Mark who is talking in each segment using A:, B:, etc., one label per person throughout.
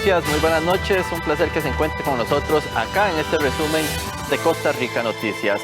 A: gracias, muy buenas noches. Un placer que se encuentre con nosotros acá en este resumen de Costa Rica Noticias.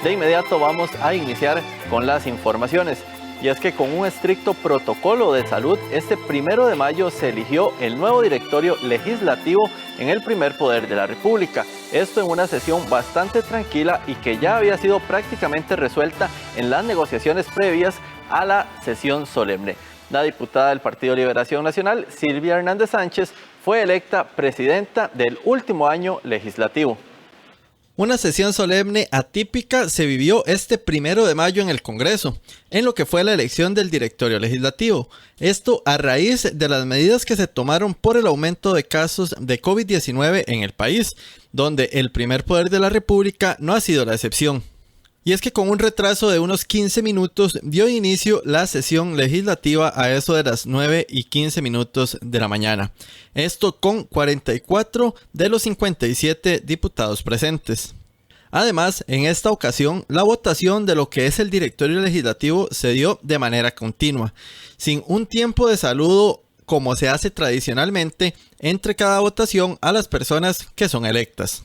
A: De inmediato vamos a iniciar con las informaciones. Y es que con un estricto protocolo de salud, este 1 de mayo se eligió el nuevo directorio legislativo en el primer poder de la República. Esto en una sesión bastante tranquila y que ya había sido prácticamente resuelta en las negociaciones previas a la sesión solemne. La diputada del Partido Liberación Nacional, Silvia Hernández Sánchez, fue electa presidenta del último año legislativo.
B: Una sesión solemne atípica se vivió este 1 de mayo en el Congreso, en lo que fue la elección del directorio legislativo. Esto a raíz de las medidas que se tomaron por el aumento de casos de COVID-19 en el país, donde el primer poder de la República no ha sido la excepción. Y es que con un retraso de unos 15 minutos dio inicio la sesión legislativa a eso de las 9:15 de la mañana. Esto con 44 de los 57 diputados presentes. Además, en esta ocasión, la votación de lo que es el directorio legislativo se dio de manera continua, sin un tiempo de saludo como se hace tradicionalmente entre cada votación a las personas que son electas.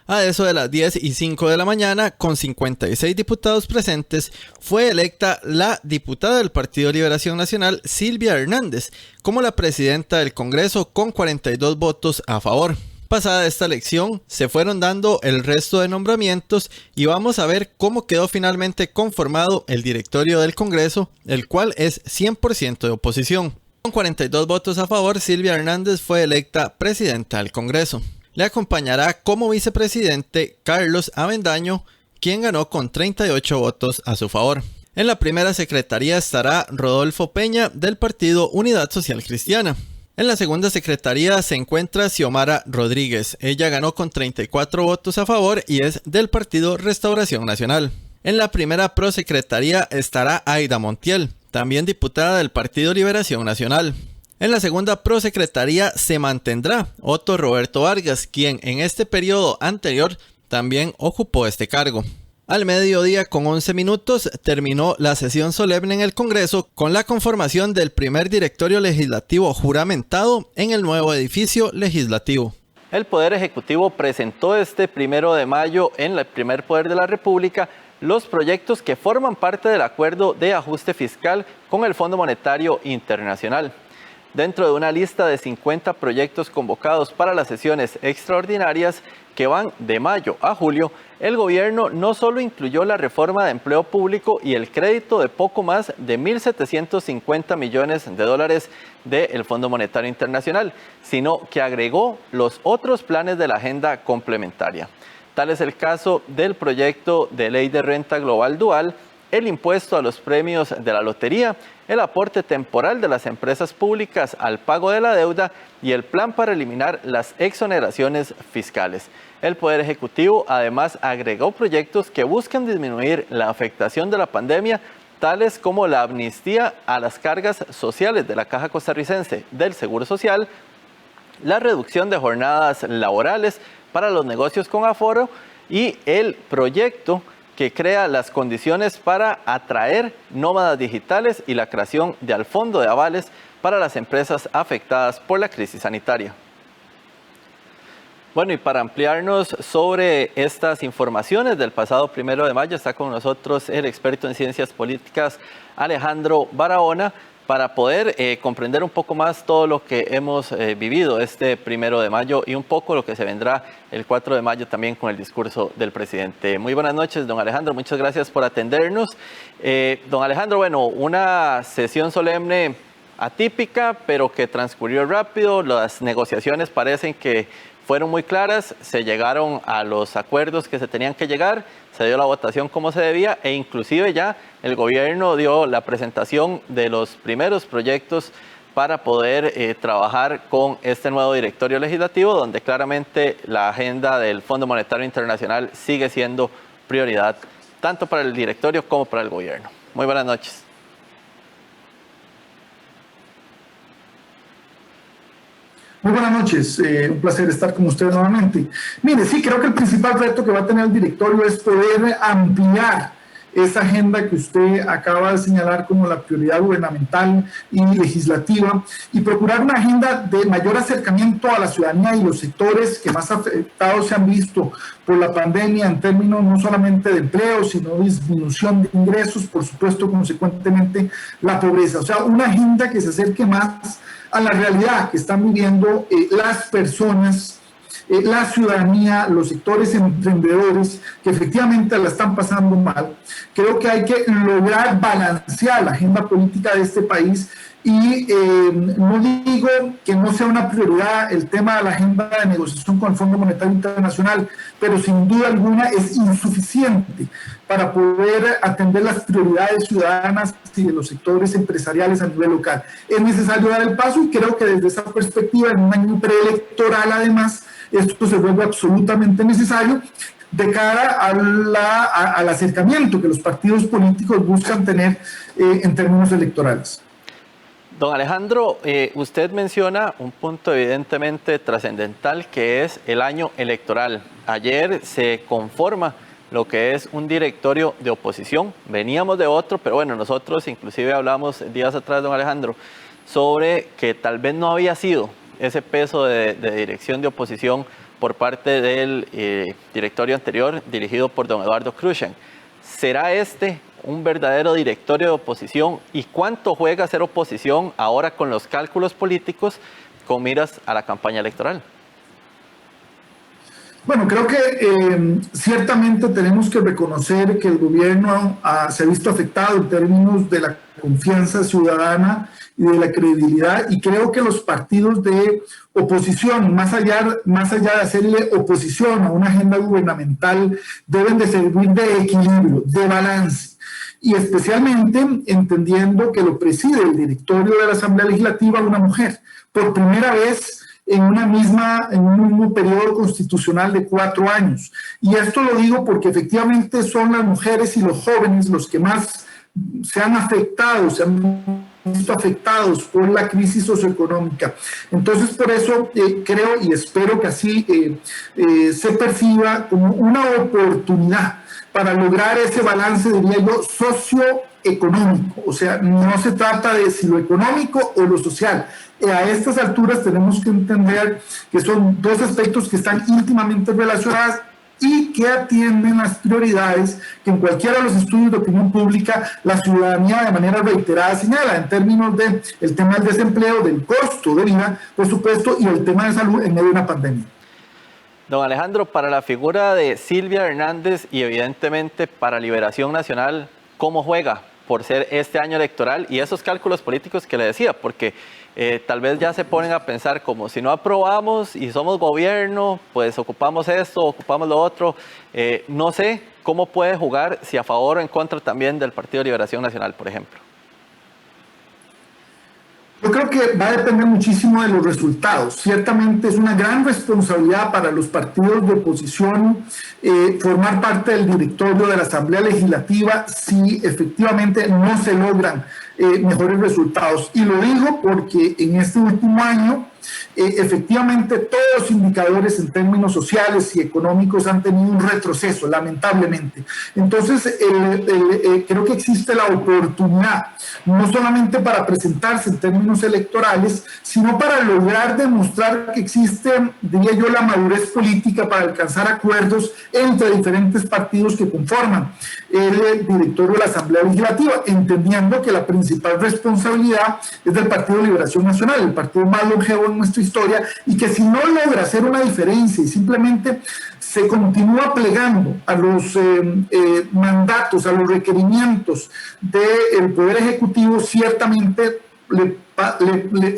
B: A eso de las 10:05 de la mañana, con 56 diputados presentes, fue electa la diputada del Partido Liberación Nacional, Silvia Hernández, como la presidenta del Congreso con 42 votos a favor. Pasada esta elección, se fueron dando el resto de nombramientos y vamos a ver cómo quedó finalmente conformado el directorio del Congreso, el cual es 100% de oposición. Con 42 votos a favor, Silvia Hernández fue electa presidenta del Congreso. Le acompañará como vicepresidente Carlos Avendaño, quien ganó con 38 votos a su favor. En la primera secretaría estará Rodolfo Peña del partido Unidad Social Cristiana. En la segunda secretaría se encuentra Xiomara Rodríguez. Ella ganó con 34 votos a favor y es del partido Restauración Nacional. En la primera prosecretaría estará Aida Montiel, también diputada del partido Liberación Nacional. En la segunda prosecretaría se mantendrá Otto Roberto Vargas, quien en este periodo anterior también ocupó este cargo. Al mediodía con 11 minutos terminó la sesión solemne en el Congreso con la conformación del primer directorio legislativo juramentado en el nuevo edificio legislativo.
A: El Poder Ejecutivo presentó este 1 de mayo en el primer poder de la República los proyectos que forman parte del acuerdo de ajuste fiscal con el Fondo Monetario Internacional. Dentro de una lista de 50 proyectos convocados para las sesiones extraordinarias que van de mayo a julio, el gobierno no solo incluyó la reforma de empleo público y el crédito de poco más de 1.750 millones de dólares del Fondo Monetario Internacional, sino que agregó los otros planes de la agenda complementaria. Tal es el caso del proyecto de ley de renta global dual, el impuesto a los premios de la lotería, el aporte temporal de las empresas públicas al pago de la deuda y el plan para eliminar las exoneraciones fiscales. El Poder Ejecutivo además agregó proyectos que buscan disminuir la afectación de la pandemia, tales como la amnistía a las cargas sociales de la Caja Costarricense del Seguro Social, la reducción de jornadas laborales para los negocios con aforo y el proyecto que crea las condiciones para atraer nómadas digitales y la creación del fondo de avales para las empresas afectadas por la crisis sanitaria. Bueno, y para ampliarnos sobre estas informaciones del pasado 1 de mayo, está con nosotros el experto en ciencias políticas Alejandro Barahona, para poder comprender un poco más todo lo que hemos vivido este 1 de mayo y un poco lo que se vendrá el 4 de mayo también con el discurso del presidente. Muy buenas noches, don Alejandro, muchas gracias por atendernos. Don Alejandro, bueno, una sesión solemne atípica, pero que transcurrió rápido. Las negociaciones parecen que fueron muy claras, se llegaron a los acuerdos que se tenían que llegar, se dio la votación como se debía e inclusive ya el gobierno dio la presentación de los primeros proyectos para poder trabajar con este nuevo directorio legislativo, donde claramente la agenda del Fondo Monetario Internacional sigue siendo prioridad, tanto para el directorio como para el gobierno. Muy buenas noches.
C: Muy buenas noches, un placer estar con ustedes nuevamente. Mire, sí, creo que el principal reto que va a tener el directorio es poder ampliar esa agenda que usted acaba de señalar como la prioridad gubernamental y legislativa, y procurar una agenda de mayor acercamiento a la ciudadanía y los sectores que más afectados se han visto por la pandemia en términos no solamente de empleo, sino disminución de ingresos, por supuesto, consecuentemente la pobreza. O sea, una agenda que se acerque más a la realidad que están viviendo las personas, la ciudadanía, los sectores emprendedores que efectivamente la están pasando mal. Creo que hay que lograr balancear la agenda política de este país y no digo que no sea una prioridad el tema de la agenda de negociación con el Fondo Monetario Internacional, pero sin duda alguna es insuficiente para poder atender las prioridades ciudadanas y de los sectores empresariales a nivel local. Es necesario dar el paso y creo que desde esa perspectiva, en un año preelectoral además, esto se vuelve absolutamente necesario de cara al acercamiento que los partidos políticos buscan tener en términos electorales.
A: Don Alejandro, usted menciona un punto evidentemente trascendental que es el año electoral. Ayer se conforma lo que es un directorio de oposición. Veníamos de otro, pero bueno, nosotros inclusive hablamos días atrás, don Alejandro, sobre que tal vez no había sido ese peso de dirección de oposición por parte del directorio anterior dirigido por don Eduardo Kruzan. ¿Será este un verdadero directorio de oposición? ¿Y cuánto juega ser oposición ahora con los cálculos políticos con miras a la campaña electoral?
C: Bueno, creo que ciertamente tenemos que reconocer que el gobierno se ha visto afectado en términos de la confianza ciudadana y de la credibilidad, y creo que los partidos de oposición, más allá de hacerle oposición a una agenda gubernamental, deben de servir de equilibrio, de balance, y especialmente entendiendo que lo preside el directorio de la Asamblea Legislativa una mujer, por primera vez en un mismo periodo constitucional de 4 años. Y esto lo digo porque efectivamente son las mujeres y los jóvenes los que más se han visto afectados por la crisis socioeconómica. Entonces, por eso creo y espero que así se perciba como una oportunidad para lograr ese balance, diría yo, socioeconómico. O sea, no se trata de si lo económico o lo social. A estas alturas tenemos que entender que son dos aspectos que están íntimamente relacionados y que atienden las prioridades que en cualquiera de los estudios de opinión pública la ciudadanía de manera reiterada señala, en términos del tema del desempleo, del costo de vida, por supuesto, y el tema de salud en medio de una pandemia.
A: Don Alejandro, para la figura de Silvia Hernández y evidentemente para Liberación Nacional, ¿cómo juega por ser este año electoral y esos cálculos políticos que le decía? Porque tal vez ya se ponen a pensar como si no aprobamos y somos gobierno, pues ocupamos esto, ocupamos lo otro. No sé cómo puede jugar, si a favor o en contra también del Partido de Liberación Nacional, por ejemplo.
C: Yo creo que va a depender muchísimo de los resultados. Ciertamente es una gran responsabilidad para los partidos de oposición formar parte del directorio de la Asamblea Legislativa si efectivamente no se logran mejores resultados. Y lo digo porque en este último año efectivamente todos los indicadores en términos sociales y económicos han tenido un retroceso, lamentablemente. Entonces, creo que existe la oportunidad, no solamente para presentarse en términos electorales, sino para lograr demostrar que existe, diría yo, la madurez política para alcanzar acuerdos entre diferentes partidos que conforman el directorio de la Asamblea Legislativa, entendiendo que la principal responsabilidad es del Partido de Liberación Nacional, el partido más longevo en nuestra historia, y que si no logra hacer una diferencia y simplemente se continúa plegando a los mandatos, a los requerimientos del Poder Ejecutivo, ciertamente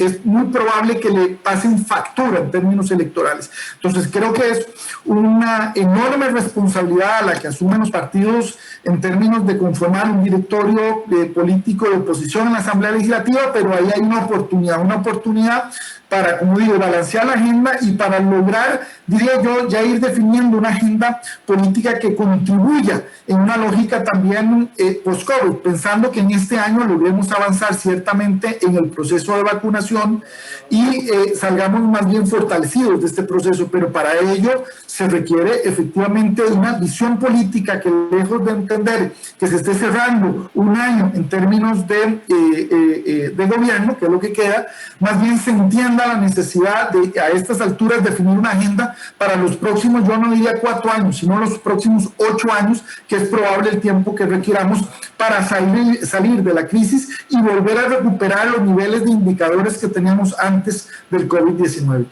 C: es muy probable que le pasen factura en términos electorales. Entonces creo que es una enorme responsabilidad a la que asumen los partidos en términos de conformar un directorio político de oposición en la Asamblea Legislativa, pero ahí hay una oportunidad para, como digo, balancear la agenda y para lograr, diría yo, ya ir definiendo una agenda política que contribuya en una lógica también post-COVID, pensando que en este año logremos avanzar ciertamente en el proceso de vacunación y salgamos más bien fortalecidos de este proceso, pero para ello se requiere efectivamente una visión política que, lejos de entender que se esté cerrando un año en términos de gobierno, que es lo que queda, más bien se entienda la necesidad de a estas alturas definir una agenda para los próximos, yo no diría 4 años, sino los próximos 8 años, que es probable el tiempo que requiramos para salir de la crisis y volver a recuperar los niveles de indicadores que teníamos antes del COVID-19.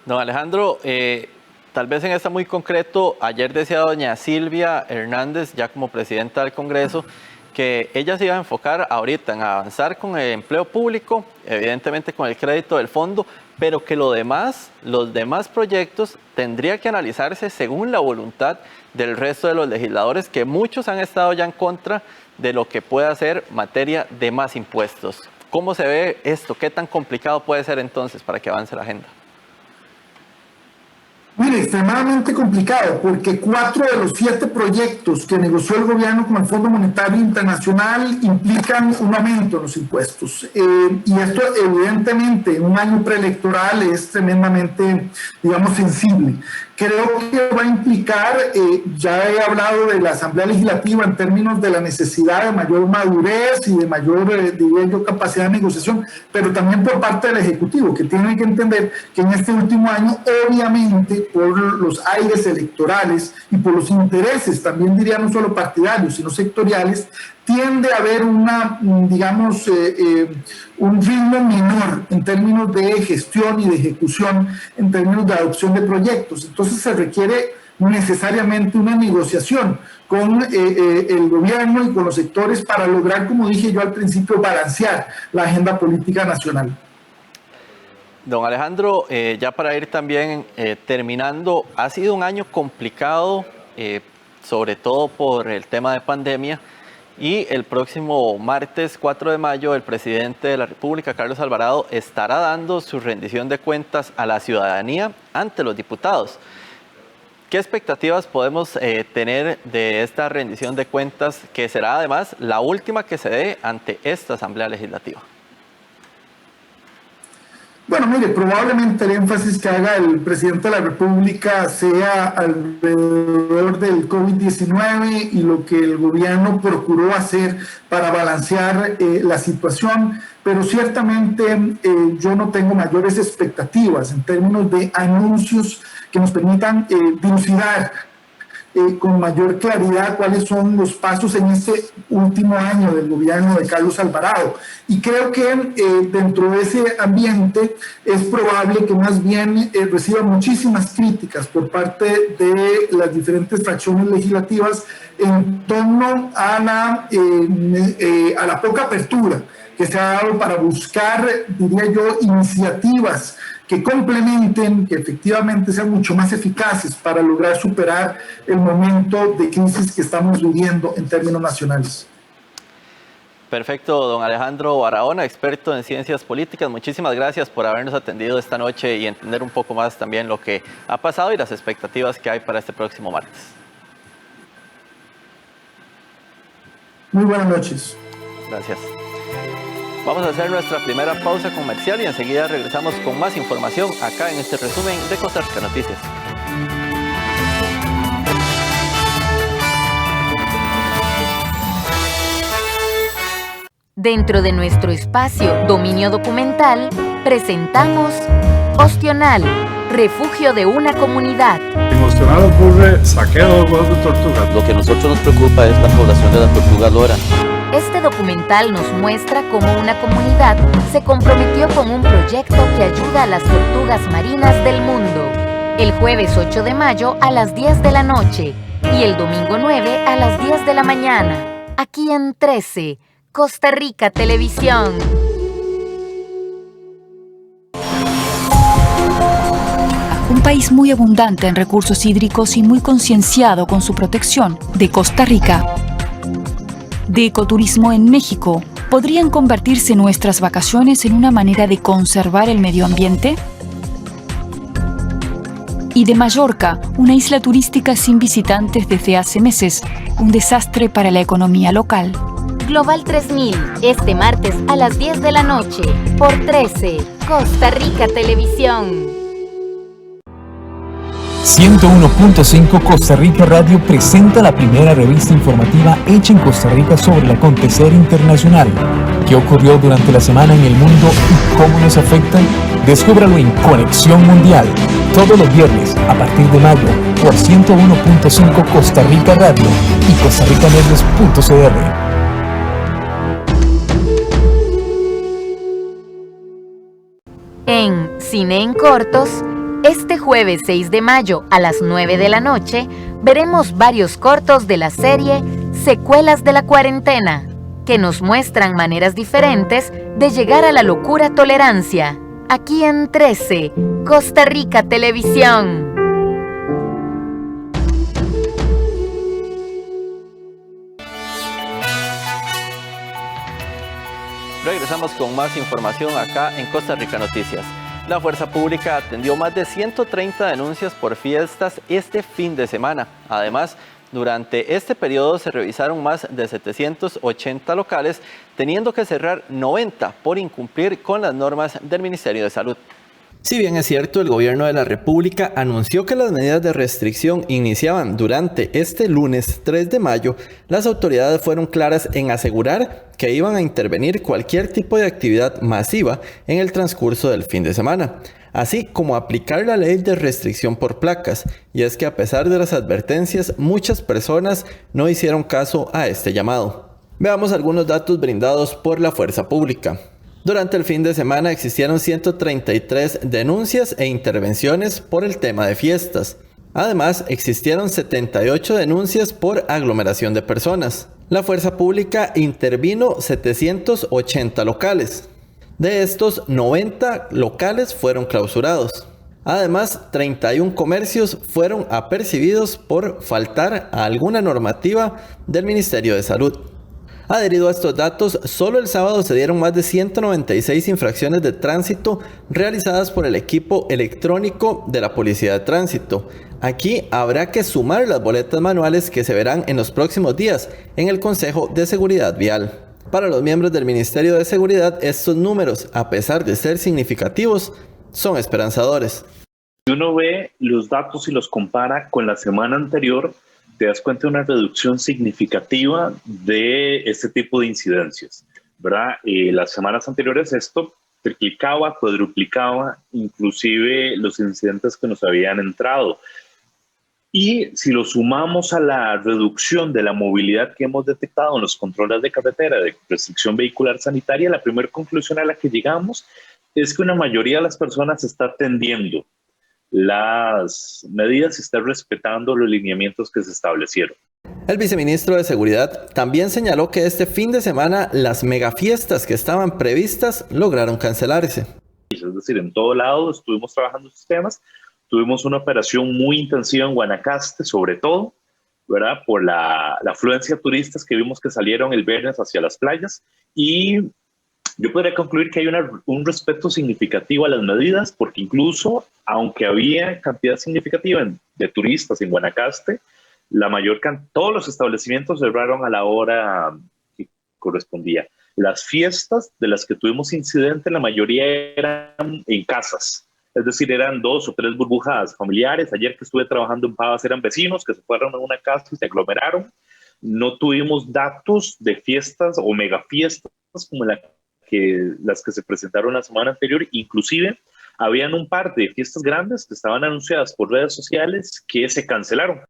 A: Don Alejandro, tal vez en esta muy concreto, ayer decía doña Silvia Hernández, ya como presidenta del Congreso, que ella se iba a enfocar ahorita en avanzar con el empleo público, evidentemente con el crédito del fondo, pero que los demás proyectos tendría que analizarse según la voluntad del resto de los legisladores, que muchos han estado ya en contra de lo que pueda ser materia de más impuestos. ¿Cómo se ve esto? ¿Qué tan complicado puede ser entonces para que avance la agenda?
C: Mire, extremadamente complicado, porque 4 de los 7 proyectos que negoció el gobierno con el Fondo Monetario Internacional implican un aumento en los impuestos. Y esto, evidentemente, en un año preelectoral es tremendamente, digamos, sensible. Creo que va a implicar, ya he hablado de la Asamblea Legislativa en términos de la necesidad de mayor madurez y de mayor, diría yo, capacidad de negociación, pero también por parte del Ejecutivo, que tiene que entender que en este último año, obviamente, por los aires electorales y por los intereses, también diría no solo partidarios, sino sectoriales, tiende a haber una, digamos, un ritmo menor en términos de gestión y de ejecución, en términos de adopción de proyectos. Entonces se requiere necesariamente una negociación con el gobierno y con los sectores para lograr, como dije yo al principio, balancear la agenda política nacional.
A: Don Alejandro, ya para ir también terminando, ha sido un año complicado, sobre todo por el tema de pandemia, y el próximo martes 4 de mayo el presidente de la República, Carlos Alvarado, estará dando su rendición de cuentas a la ciudadanía ante los diputados. ¿Qué expectativas podemos tener de esta rendición de cuentas, que será además la última que se dé ante esta Asamblea Legislativa?
C: Bueno, mire, probablemente el énfasis que haga el presidente de la República sea alrededor del COVID-19 y lo que el gobierno procuró hacer para balancear la situación, pero ciertamente yo no tengo mayores expectativas en términos de anuncios que nos permitan dilucidar con mayor claridad cuáles son los pasos en este último año del gobierno de Carlos Alvarado. Y creo que dentro de ese ambiente es probable que más bien reciba muchísimas críticas por parte de las diferentes fracciones legislativas en torno a la poca apertura que se ha dado para buscar, diría yo, iniciativas que complementen, que efectivamente sean mucho más eficaces para lograr superar el momento de crisis que estamos viviendo en términos nacionales.
A: Perfecto, don Alejandro Barahona, experto en ciencias políticas. Muchísimas gracias por habernos atendido esta noche y entender un poco más también lo que ha pasado y las expectativas que hay para este próximo martes.
C: Muy buenas noches.
A: Gracias. Vamos a hacer nuestra primera pausa comercial y enseguida regresamos con más información acá en este resumen de Costa Rica Noticias.
D: Dentro de nuestro espacio Dominio Documental, presentamos Ostional, refugio de una comunidad.
E: En Ostional ocurre saqueo de huevos de tortuga.
A: Lo que a nosotros nos preocupa es la población de la tortuga lora.
D: Este documental nos muestra cómo una comunidad se comprometió con un proyecto que ayuda a las tortugas marinas del mundo. El jueves 8 de mayo a las 10 de la noche y el domingo 9 a las 10 de la mañana. Aquí en 13, Costa Rica Televisión.
F: Un país muy abundante en recursos hídricos y muy concienciado con su protección, de Costa Rica. De ecoturismo en México, ¿Podrían convertirse nuestras vacaciones en una manera de conservar el medio ambiente? Y de Mallorca, una isla turística sin visitantes desde hace meses, un desastre para la economía local.
D: Global 3000, este martes a las 10 de la noche, por 13, Costa Rica Televisión.
G: 101.5 Costa Rica Radio presenta la primera revista informativa hecha en Costa Rica sobre el acontecer internacional. ¿Qué ocurrió durante la semana en el mundo y cómo nos afecta? Descúbralo en Conexión Mundial, todos los viernes a partir de mayo por 101.5 Costa Rica Radio y costaricamedios.cr.
D: En Cine en Cortos, este jueves 6 de mayo a las 9 de la noche, veremos varios cortos de la serie Secuelas de la Cuarentena, que nos muestran maneras diferentes de llegar a la locura tolerancia, aquí en 13, Costa Rica Televisión.
A: Regresamos con más información acá en Costa Rica Noticias. La Fuerza Pública atendió más de 130 denuncias por fiestas este fin de semana. Además, durante este periodo se revisaron más de 780 locales, teniendo que cerrar 90 por incumplir con las normas del Ministerio de Salud. Si bien es cierto, el gobierno de la República anunció que las medidas de restricción iniciaban durante este lunes 3 de mayo, las autoridades fueron claras en asegurar que iban a intervenir cualquier tipo de actividad masiva en el transcurso del fin de semana, así como aplicar la ley de restricción por placas. Y es que a pesar de las advertencias, muchas personas no hicieron caso a este llamado. Veamos algunos datos brindados por la Fuerza Pública. Durante el fin de semana existieron 133 denuncias e intervenciones por el tema de fiestas. Además, existieron 78 denuncias por aglomeración de personas. La Fuerza Pública intervino 780 locales. De estos, 90 locales fueron clausurados. Además, 31 comercios fueron apercibidos por faltar a alguna normativa del Ministerio de Salud. Adherido a estos datos, solo el sábado se dieron más de 196 infracciones de tránsito realizadas por el equipo electrónico de la Policía de Tránsito. Aquí habrá que sumar las boletas manuales que se verán en los próximos días en el Consejo de Seguridad Vial. Para los miembros del Ministerio de Seguridad, estos números, a pesar de ser significativos, son esperanzadores.
H: Si uno ve los datos y los compara con la semana anterior, te das cuenta de una reducción significativa de este tipo de incidencias, ¿verdad? Las semanas anteriores esto triplicaba, cuadruplicaba, inclusive los incidentes que nos habían entrado. Y si lo sumamos a la reducción de la movilidad que hemos detectado en los controles de carretera de restricción vehicular sanitaria, la primera conclusión a la que llegamos es que una mayoría de las personas está atendiendo las medidas y está respetando los lineamientos que se establecieron.
A: El viceministro de Seguridad también señaló que este fin de semana las megafiestas que estaban previstas lograron cancelarse.
H: Es decir, en todo lado estuvimos trabajando estos temas. Tuvimos una operación muy intensiva en Guanacaste, sobre todo, ¿verdad? Por la afluencia de turistas que vimos que salieron el viernes hacia las playas. Y yo podría concluir que hay un respeto significativo a las medidas, porque incluso, aunque había cantidad significativa de turistas en Guanacaste, todos los establecimientos cerraron a la hora que correspondía. Las fiestas de las que tuvimos incidente, la mayoría eran en casas. Es decir, eran 2 o 3 burbujas familiares. Ayer que estuve trabajando en Pavas eran vecinos que se fueron a una casa y se aglomeraron. No tuvimos datos de fiestas o megafiestas como las que se presentaron la semana anterior. Inclusive, habían un par de fiestas grandes que estaban anunciadas por redes sociales que se cancelaron.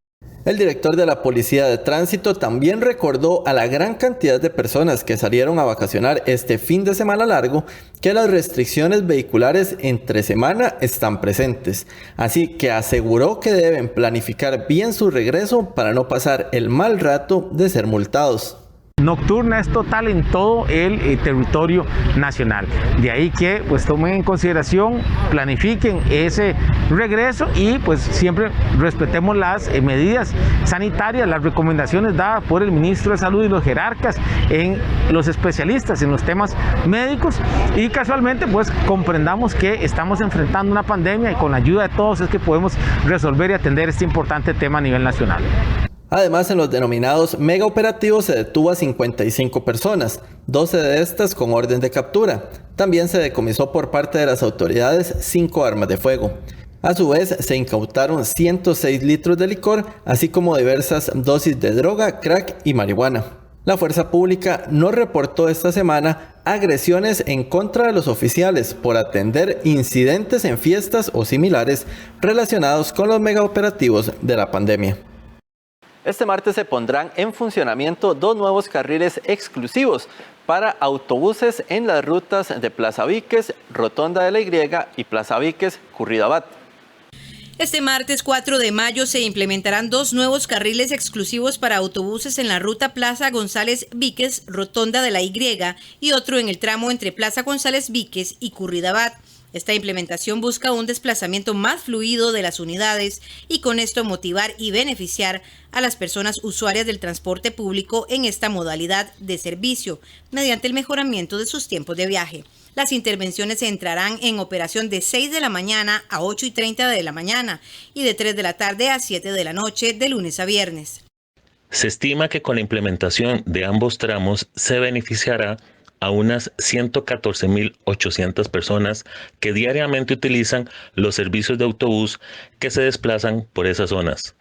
A: El director de la Policía de Tránsito también recordó a la gran cantidad de personas que salieron a vacacionar este fin de semana largo que las restricciones vehiculares entre semana están presentes, así que aseguró que deben planificar bien su regreso para no pasar el mal rato de ser multados.
I: nocturna es total en todo el territorio nacional. De ahí que pues tomen en consideración, planifiquen ese regreso y pues siempre respetemos las medidas sanitarias, las recomendaciones dadas por el ministro de Salud y los jerarcas, en los especialistas en los temas médicos, y casualmente pues comprendamos que estamos enfrentando una pandemia y con la ayuda de todos es que podemos resolver y atender este importante tema a nivel nacional.
A: Además, en los denominados mega operativos se detuvo a 55 personas, 12 de estas con orden de captura. También se decomisó por parte de las autoridades 5 armas de fuego. A su vez, se incautaron 106 litros de licor, así como diversas dosis de droga, crack y marihuana. La fuerza pública no reportó esta semana agresiones en contra de los oficiales por atender incidentes en fiestas o similares relacionados con los megaoperativos de la pandemia. Este martes se pondrán en funcionamiento 2 nuevos carriles exclusivos para autobuses en las rutas de Plaza Víquez, Rotonda de la Y y Plaza Víquez, Curridabat.
J: Este martes 4 de mayo se implementarán 2 nuevos carriles exclusivos para autobuses en la ruta Plaza González Víquez, Rotonda de la Y, y otro en el tramo entre Plaza González Víquez y Curridabat. Esta implementación busca un desplazamiento más fluido de las unidades y con esto motivar y beneficiar a las personas usuarias del transporte público en esta modalidad de servicio, mediante el mejoramiento de sus tiempos de viaje. Las intervenciones se entrarán en operación de 6 de la mañana a 8:30 de la mañana y de 3 de la tarde a 7 de la noche de lunes a viernes.
K: Se estima que con la implementación de ambos tramos se beneficiará a unas 114.800 personas que diariamente utilizan los servicios de autobús que se desplazan por esas zonas.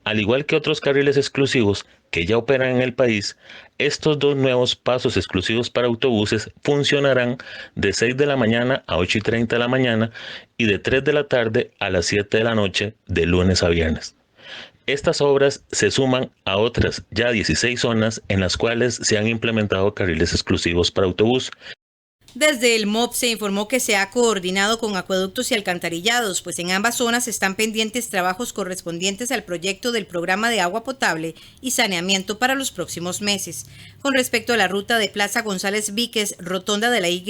K: Al igual que otros carriles exclusivos que ya operan en el país, estos 2 nuevos pasos exclusivos para autobuses funcionarán de 6 de la mañana a 8:30 de la mañana y de 3 de la tarde a las 7 de la noche de lunes a viernes. Estas obras se suman a otras ya 16 zonas en las cuales se han implementado carriles exclusivos para autobús.
J: Desde el MOP se informó que se ha coordinado con acueductos y alcantarillados, pues en ambas zonas están pendientes trabajos correspondientes al proyecto del programa de agua potable y saneamiento para los próximos meses. Con respecto a la ruta de Plaza González Víquez, Rotonda de la Y,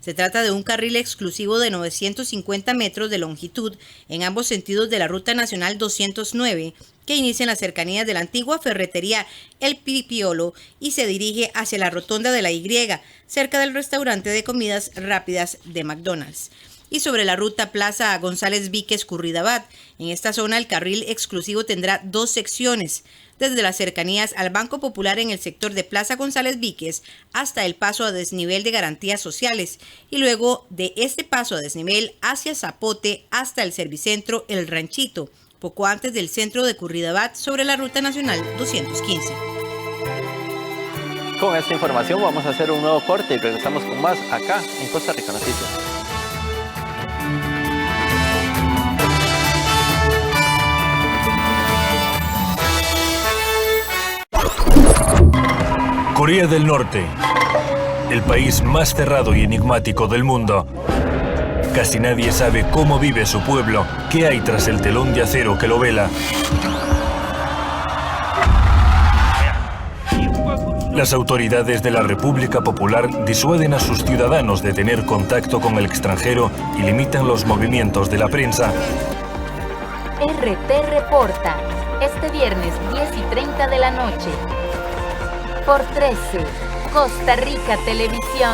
J: se trata de un carril exclusivo de 950 metros de longitud en ambos sentidos de la Ruta Nacional 209, que inicia en las cercanías de la antigua ferretería El Pipiolo y se dirige hacia la Rotonda de la Y, cerca del restaurante de comidas rápidas de McDonald's. Y sobre la ruta Plaza González Víquez Curridabat, en esta zona el carril exclusivo tendrá 2 secciones, desde las cercanías al Banco Popular en el sector de Plaza González Víquez hasta el paso a desnivel de Garantías Sociales, y luego de este paso a desnivel hacia Zapote hasta el Servicentro El Ranchito, poco antes del centro de Curridabat sobre la Ruta Nacional 215.
A: Con esta información vamos a hacer un nuevo corte y regresamos con más acá en Costa Rica Noticias.
L: Corea del Norte, el país más cerrado y enigmático del mundo. Casi nadie sabe cómo vive su pueblo, qué hay tras el telón de acero que lo vela. Las autoridades de la República Popular disuaden a sus ciudadanos de tener contacto con el extranjero y limitan los movimientos de la prensa.
D: RT Reporta, este viernes 10:30 de la noche. Por 13, Costa Rica Televisión.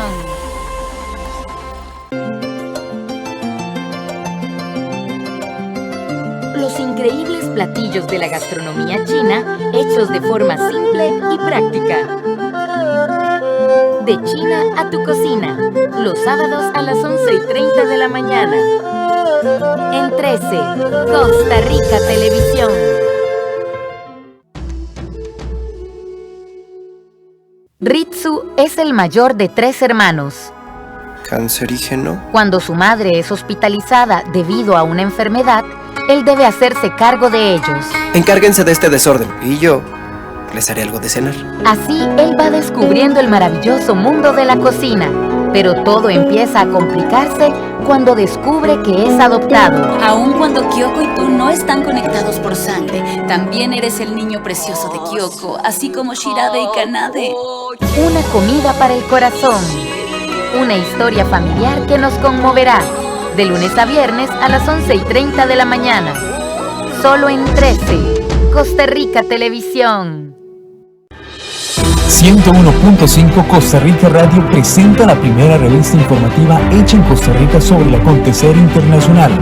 D: Los increíbles platillos de la gastronomía china, hechos de forma simple y práctica. De China a tu cocina, los sábados a las 11:30 de la mañana. En 13, Costa Rica Televisión. Ritsu es el mayor de 3 hermanos.
M: ¿Cancerígeno?
D: Cuando su madre es hospitalizada debido a una enfermedad, él debe hacerse cargo de ellos.
M: Encárguense de este desorden y yo les haré algo de cenar.
D: Así, él va descubriendo el maravilloso mundo de la cocina. Pero todo empieza a complicarse cuando descubre que es adoptado.
N: Aun cuando Kyoko y tú no están conectados por sangre, también eres el niño precioso de Kyoko, así como Shirabe y Kanade.
D: Una comida para el corazón. Una historia familiar que nos conmoverá. De lunes a viernes a las 11:30 de la mañana. Solo en 13. Costa Rica Televisión.
G: 101.5 Costa Rica Radio presenta la primera revista informativa hecha en Costa Rica sobre el acontecer internacional.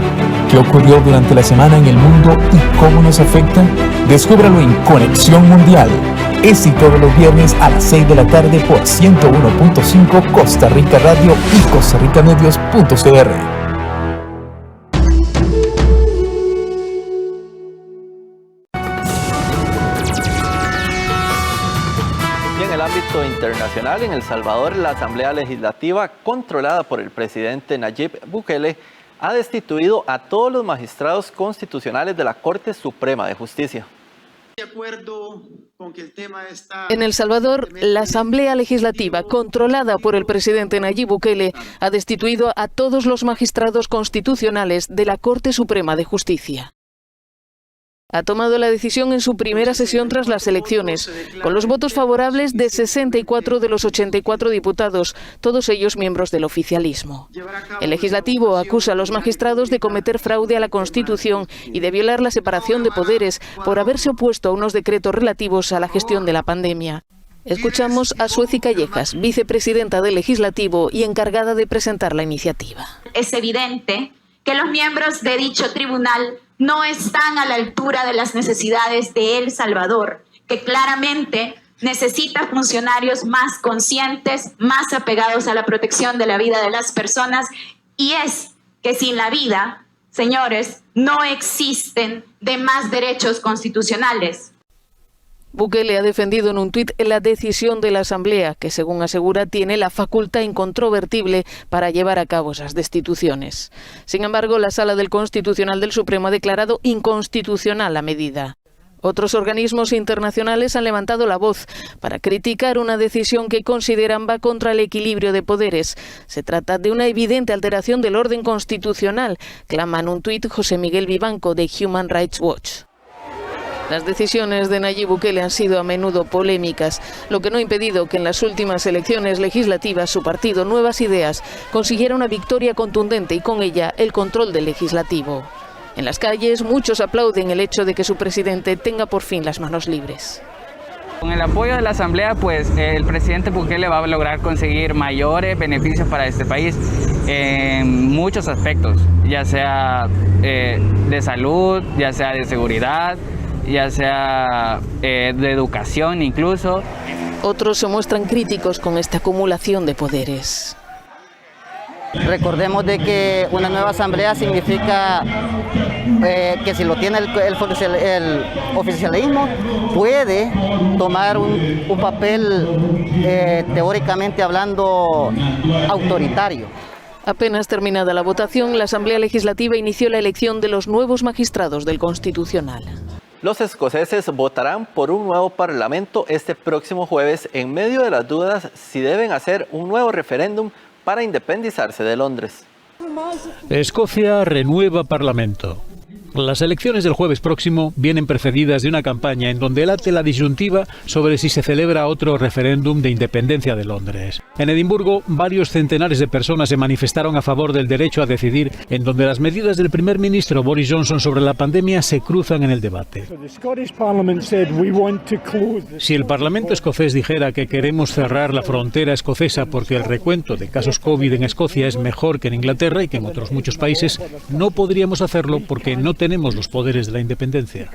G: ¿Qué ocurrió durante la semana en el mundo y cómo nos afecta? Descúbralo en Conexión Mundial. Este y todos los viernes a las 6 de la tarde por 101.5 Costa Rica Radio y costarricamedios.cr.
A: Internacional, en El Salvador, la Asamblea Legislativa, controlada por el presidente Nayib Bukele, ha destituido a todos los magistrados constitucionales de la Corte Suprema de Justicia.
O: En El Salvador, la Asamblea Legislativa, controlada por el presidente Nayib Bukele, ha destituido a todos los magistrados constitucionales de la Corte Suprema de Justicia. Ha tomado la decisión en su primera sesión tras las elecciones, con los votos favorables de 64 de los 84 diputados, todos ellos miembros del oficialismo. El legislativo acusa a los magistrados de cometer fraude a la Constitución y de violar la separación de poderes por haberse opuesto a unos decretos relativos a la gestión de la pandemia. Escuchamos a Sueci Callejas, vicepresidenta del Legislativo y encargada de presentar la iniciativa.
P: Es evidente que los miembros de dicho tribunal no están a la altura de las necesidades de El Salvador, que claramente necesita funcionarios más conscientes, más apegados a la protección de la vida de las personas, y es que sin la vida, señores, no existen demás derechos constitucionales.
O: Bukele ha defendido en un tuit la decisión de la Asamblea, que según asegura tiene la facultad incontrovertible para llevar a cabo esas destituciones. Sin embargo, la Sala del Constitucional del Supremo ha declarado inconstitucional la medida. Otros organismos internacionales han levantado la voz para criticar una decisión que consideran va contra el equilibrio de poderes. Se trata de una evidente alteración del orden constitucional, clama en un tuit José Miguel Vivanco de Human Rights Watch. Las decisiones de Nayib Bukele han sido a menudo polémicas, lo que no ha impedido que en las últimas elecciones legislativas su partido Nuevas Ideas consiguiera una victoria contundente y con ella el control del legislativo. En las calles muchos aplauden el hecho de que su presidente tenga por fin las manos libres.
Q: Con el apoyo de la Asamblea, pues el presidente Bukele va a lograr conseguir mayores beneficios para este país en muchos aspectos, ya sea de salud, ya sea de seguridad, ya sea de educación incluso.
O: Otros se muestran críticos con esta acumulación de poderes.
R: Recordemos de que una nueva asamblea significa que si lo tiene el oficialismo puede tomar un papel teóricamente hablando autoritario.
O: Apenas terminada la votación, la Asamblea Legislativa inició la elección de los nuevos magistrados del Constitucional.
A: Los escoceses votarán por un nuevo parlamento este próximo jueves en medio de las dudas si deben hacer un nuevo referéndum para independizarse de Londres.
S: Escocia renueva parlamento. Las elecciones del jueves próximo vienen precedidas de una campaña en donde late la disyuntiva sobre si se celebra otro referéndum de independencia de Londres. En Edimburgo, varios centenares de personas se manifestaron a favor del derecho a decidir, en donde las medidas del primer ministro Boris Johnson sobre la pandemia se cruzan en el debate. Si el Parlamento escocés dijera que queremos cerrar la frontera escocesa porque el recuento de casos COVID en Escocia es mejor que en Inglaterra y que en otros muchos países, no podríamos hacerlo porque no tenemos los poderes de la independencia.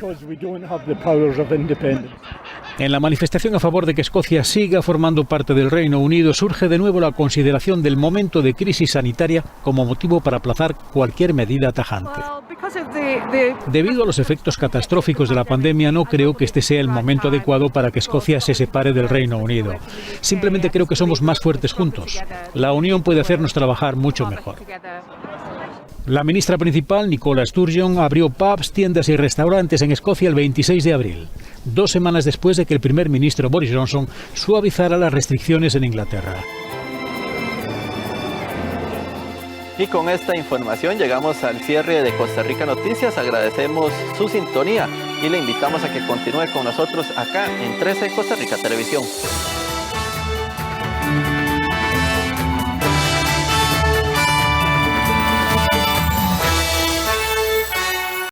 S: En la manifestación a favor de que Escocia siga formando parte del Reino Unido surge de nuevo la consideración del momento de crisis sanitaria como motivo para aplazar cualquier medida tajante. Debido a los efectos catastróficos de la pandemia, no creo que este sea el momento adecuado para que Escocia se separe del Reino Unido. Simplemente creo que somos más fuertes juntos. La unión puede hacernos trabajar mucho mejor. La ministra principal, Nicola Sturgeon, abrió pubs, tiendas y restaurantes en Escocia el 26 de abril, 2 semanas después de que el primer ministro Boris Johnson suavizara las restricciones en Inglaterra.
A: Y con esta información llegamos al cierre de Costa Rica Noticias. Agradecemos su sintonía y le invitamos a que continúe con nosotros acá en 13 Costa Rica Televisión.